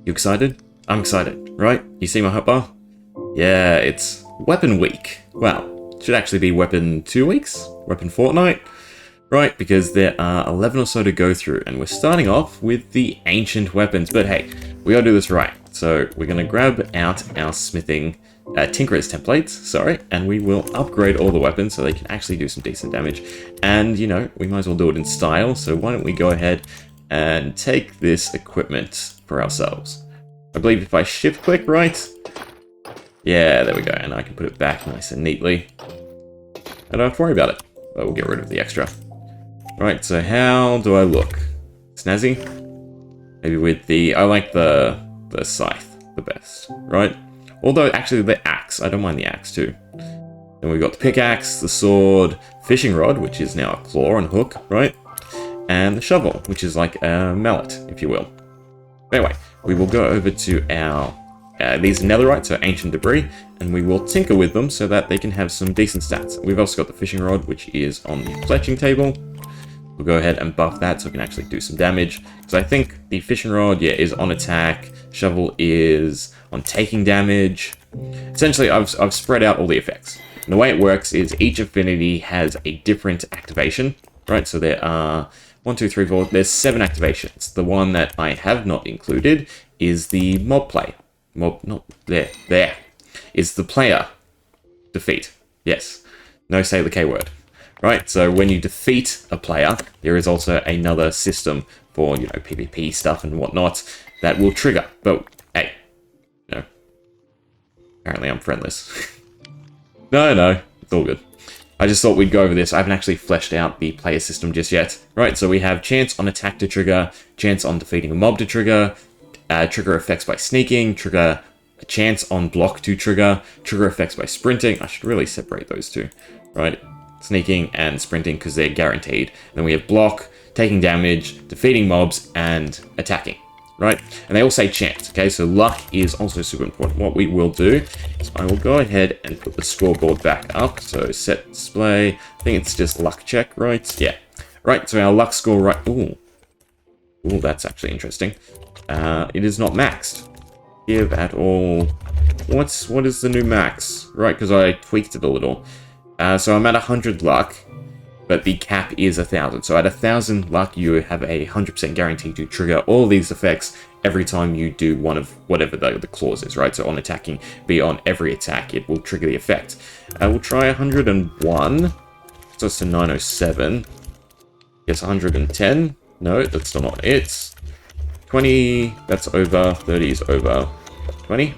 You excited? I'm excited, right? You see my hotbar? Yeah, it's Weapon Week. Well, it should actually be Weapon 2 weeks? Weapon Fortnight? Right, because there are 11 or so to go through, and we're starting off with the ancient weapons. But hey, we gotta do this right. So we're gonna grab out our smithing Tinkerer's templates, sorry, and we will upgrade all the weapons so they can actually do some decent damage. And, you know, we might as well do it in style, so why don't we go ahead and take this equipment for ourselves. I believe if I shift click, right? Yeah, there we go, and I can put it back nice and neatly. I don't have to worry about it, but we'll get rid of the extra. Right, so how do I look? Snazzy? Maybe with the... I like the scythe the best, right? Although, actually, the axe. I don't mind the axe, too. Then we've got the pickaxe, the sword, fishing rod, which is now a claw and hook, right? And the shovel, which is like a mallet, if you will. Anyway, we will go over to our... these netherite, so ancient debris, and we will tinker with them so that they can have some decent stats. We've also got the fishing rod, which is on the fletching table. We'll go ahead and buff that so we can actually do some damage. Because I think the fishing rod, yeah, is on attack. Shovel is on taking damage. Essentially, I've spread out all the effects. And the way it works is each affinity has a different activation, right? So there are 1, 2, 3, 4. There's 7 activations. The one that I have not included is the mob play. There. Is the player defeat. Yes. No say the K word. Right, so when you defeat a player, there is also another system for, you know, PvP stuff and whatnot that will trigger. But, hey, no. Apparently I'm friendless. No, it's all good. I just thought we'd go over this. I haven't actually fleshed out the player system just yet. Right, so we have chance on attack to trigger, chance on defeating a mob to trigger, trigger effects by sneaking, trigger a chance on block to trigger, trigger effects by sprinting. I should really separate those two, right? Sneaking and sprinting because they're guaranteed. Then we have block, taking damage, defeating mobs, and attacking, right? And they all say chance, okay? So luck is also super important. What we will do is I will go ahead and put the scoreboard back up. So set display. I think it's just luck check, right? Yeah. Right, so our luck score, right? Ooh, that's actually interesting. It is not maxed. Give at all. What is the new max? Right, because I tweaked it a little. So I'm at 100 luck, but the cap is 1,000. So at 1,000 luck, you have a 100% guarantee to trigger all these effects every time you do one of whatever the clause is, right? So on attacking, be on every attack, it will trigger the effect. We'll try 101. So it's to 907. Yes, 110. No, that's still not it. 20, that's over. 30 is over. 20?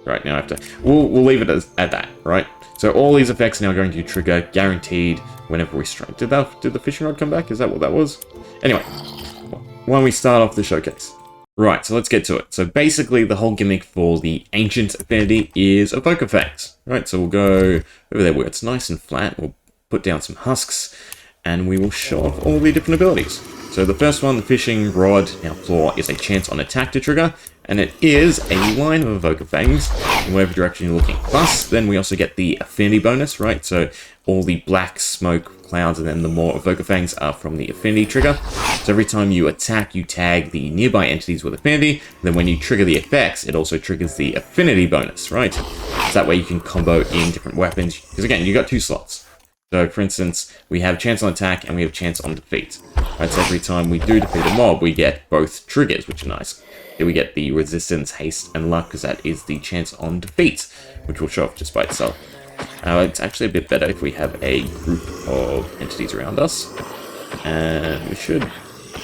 Right, now I have to... We'll leave it at that, right? So all these effects are now going to trigger guaranteed whenever we strike. Did the fishing rod come back? Is that what that was? Anyway, why don't we start off the showcase? Right, so let's get to it. So basically, the whole gimmick for the ancient affinity is evoker fangs. Right, so we'll go over there where it's nice and flat. We'll put down some husks, and we will show off all the different abilities. So the first one, the fishing rod, now claw, is a chance on attack to trigger, and it is a line of evoker fangs in whatever direction you're looking. Plus, then we also get the affinity bonus, right? So all the black smoke clouds and then the more evoker fangs are from the affinity trigger. So every time you attack, you tag the nearby entities with affinity. Then when you trigger the effects, it also triggers the affinity bonus, right? So that way you can combo in different weapons. Because again, you got 2 slots. So, for instance, we have chance on attack and we have chance on defeat. Right, so every time we do defeat a mob, we get both triggers, which are nice. Here we get the resistance, haste, and luck, because that is the chance on defeat, which will show off just by itself. It's actually a bit better if we have a group of entities around us. And we should...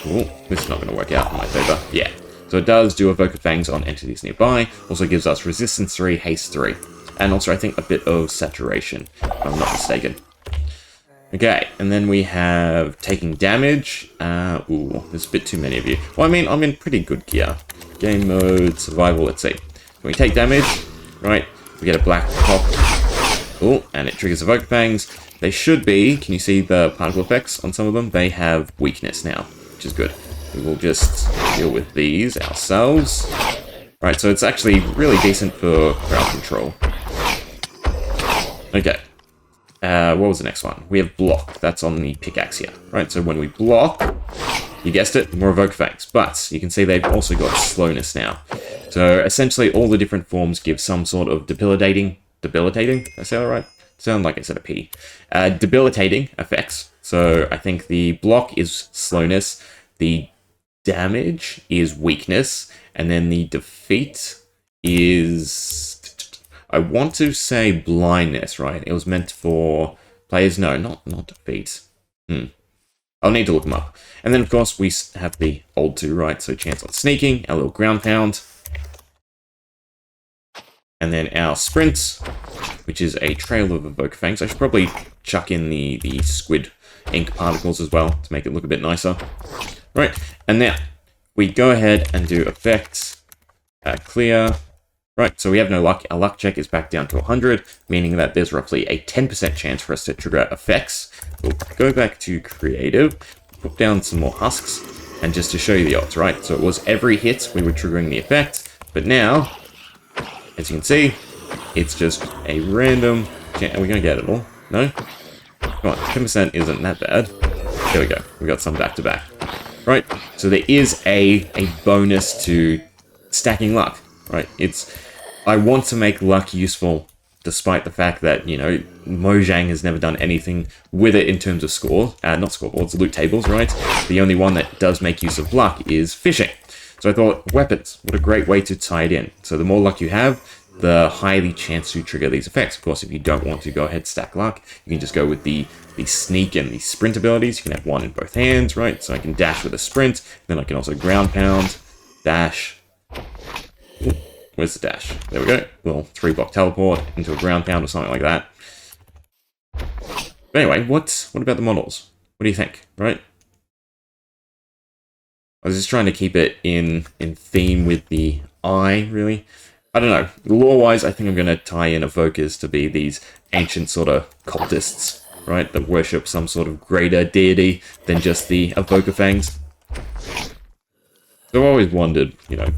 Ooh, this is not going to work out in my favor. Yeah. So it does do evoker fangs on entities nearby. Also gives us resistance 3, haste 3. And also, I think, a bit of saturation, if I'm not mistaken. Okay, and then we have taking damage. Ooh, there's a bit too many of you. Well, I mean, I'm in pretty good gear. Game mode, survival, let's see. When we take damage, right, we get a black pop. Ooh, and it triggers evoker fangs. They should be, can you see the particle effects on some of them? They have weakness now, which is good. We will just deal with these ourselves. Right, so it's actually really decent for crowd control. Okay. What was the next one? We have block. That's on the pickaxe here. Right, so when we block, you guessed it, more Evoke Fangs. But you can see they've also got slowness now. So essentially all the different forms give some sort of debilitating, did I say that right? Sound like I said a P. Debilitating effects. So I think the block is slowness, the damage is weakness, and then the defeat is... I want to say blindness, right? It was meant for players. No, not defeat. I'll need to look them up. And then, of course, we have the old two, right? So chance on sneaking, our little ground pound. And then our sprint, which is a trail of Evoke Fangs. I should probably chuck in the squid ink particles as well to make it look a bit nicer. Right, and now we go ahead and do effects, clear. Right, so we have no luck. Our luck check is back down to 100, meaning that there's roughly a 10% chance for us to trigger effects. We'll go back to creative, put down some more husks, and just to show you the odds, right? So it was every hit we were triggering the effect, but now, as you can see, it's just a random chance. Are we going to get it all? No? Come on, 10% isn't that bad. There we go. We got some back-to-back. Right, so there is a bonus to stacking luck, right? I want to make luck useful, despite the fact that, you know, Mojang has never done anything with it in terms of score, not scoreboards, loot tables, right? The only one that does make use of luck is fishing. So I thought, weapons, what a great way to tie it in. So the more luck you have, the higher the chance to trigger these effects. Of course, if you don't want to go ahead stack luck, you can just go with the sneak and the sprint abilities. You can have one in both hands, right? So I can dash with a sprint, then I can also ground pound, dash. Ooh, where's the dash? There we go. Little 3-block teleport into a ground pound or something like that. But anyway, what about the models? What do you think, right? I was just trying to keep it in theme with the eye, really. I don't know. Lore-wise, I think I'm going to tie in evokers to be these ancient sort of cultists, right? That worship some sort of greater deity than just the Evoker Fangs. So I've always wondered, you know,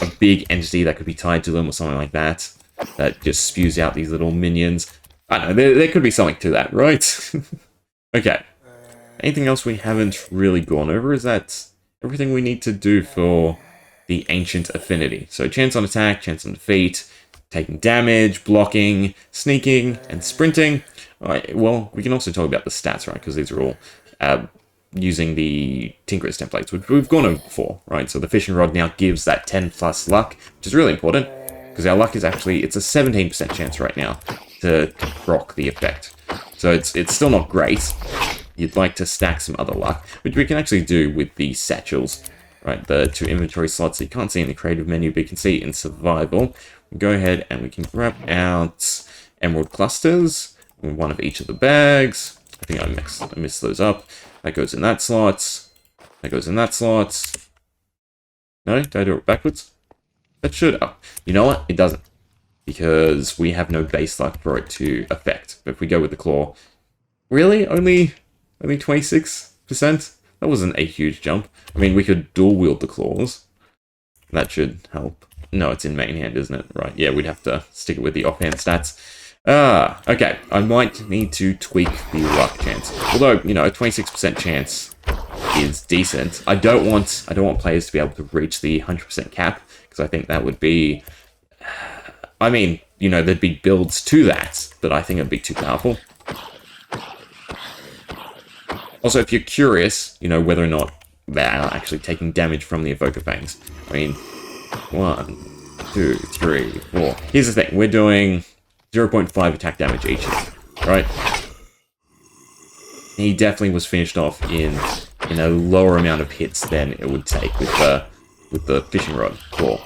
a big entity that could be tied to them or something like that, that just spews out these little minions. I don't know, there could be something to that, right? Okay. Anything else we haven't really gone over? Is that everything we need to do for the Ancient Affinity? So chance on attack, chance on defeat, taking damage, blocking, sneaking, and sprinting. Alright, well, we can also talk about the stats, right? Because these are all using the Tinkerer's templates, which we've gone over before, right? So the fishing rod now gives that 10 plus luck, which is really important, because our luck is actually, it's a 17% chance right now to proc the effect. So it's still not great. You'd like to stack some other luck, which we can actually do with the satchels, right? The 2 inventory slots that you can't see in the creative menu, but you can see in survival. We go ahead and we can grab out emerald clusters, one of each of the bags. I think I mixed those up. That goes in that slot. That goes in that slot. No? Did I do it backwards? That should. Oh, you know what? It doesn't. Because we have no base luck for it to affect. But if we go with the claw... Really? Only 26%? That wasn't a huge jump. I mean, we could dual wield the claws. That should help. No, it's in main hand, isn't it? Right, yeah, we'd have to stick it with the offhand stats. Okay. I might need to tweak the luck chance. Although, you know, a 26% chance is decent. I don't want players to be able to reach the 100% cap, because I think that would be... I mean, you know, there'd be builds to that, but I think it'd be too powerful. Also, if you're curious, you know, whether or not they are actually taking damage from the Evoker Fangs. I mean, 1, 2, 3, 4. Here's the thing. We're doing 0.5 attack damage each hit, right? He definitely was finished off in a lower amount of hits than it would take with the fishing rod claw.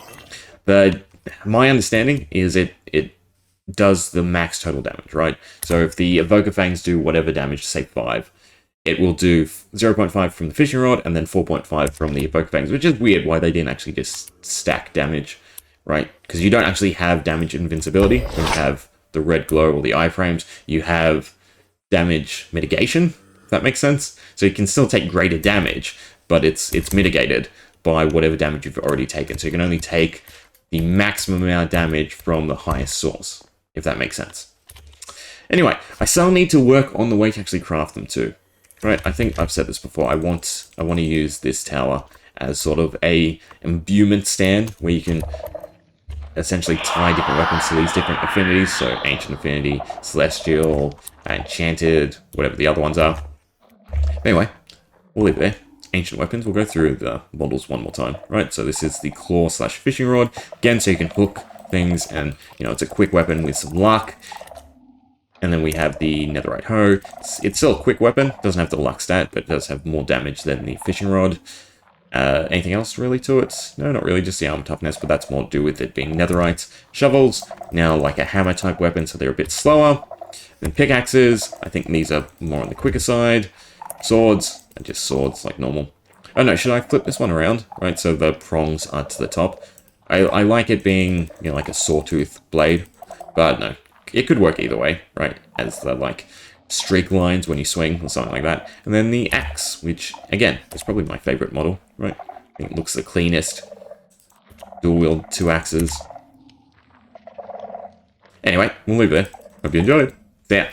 But my understanding is it does the max total damage, right? So if the Evoker Fangs do whatever damage, say 5, it will do 0.5 from the fishing rod and then 4.5 from the Evoker Fangs, which is weird why they didn't actually just stack damage, right? Because you don't actually have damage invincibility when you have the red glow or the iframes. You have damage mitigation, if that makes sense. So you can still take greater damage, but it's mitigated by whatever damage you've already taken. So you can only take the maximum amount of damage from the highest source, if that makes sense. Anyway, I still need to work on the way to actually craft them too. right? I think I've said this before. I want to use this tower as sort of a imbuement stand where you can essentially tie different weapons to these different affinities. So Ancient Affinity, Celestial, Enchanted, whatever the other ones are. Anyway, we'll leave it there. Ancient weapons. We'll go through the models one more time, right? So this is the claw / fishing rod. Again, so you can hook things, and it's a quick weapon with some luck. And then we have the netherite hoe. It's still a quick weapon. Doesn't have the luck stat, but it does have more damage than the fishing rod. Anything else really to it? No, not really, just the armor toughness, but that's more to do with it being netherite. Shovels, now like a hammer type weapon, so they're a bit slower. Then pickaxes, I think these are more on the quicker side. Swords, and just swords like normal. Oh no, should I flip this one around? Right, so the prongs are to the top. I like it being, like a sawtooth blade, but no, it could work either way, right? As the, like, streak lines when you swing or something like that. And then the axe, which, again, is probably my favorite model, right? I think it looks the cleanest. Dual wield 2 axes. Anyway, we'll leave it there. Hope you enjoyed. See ya.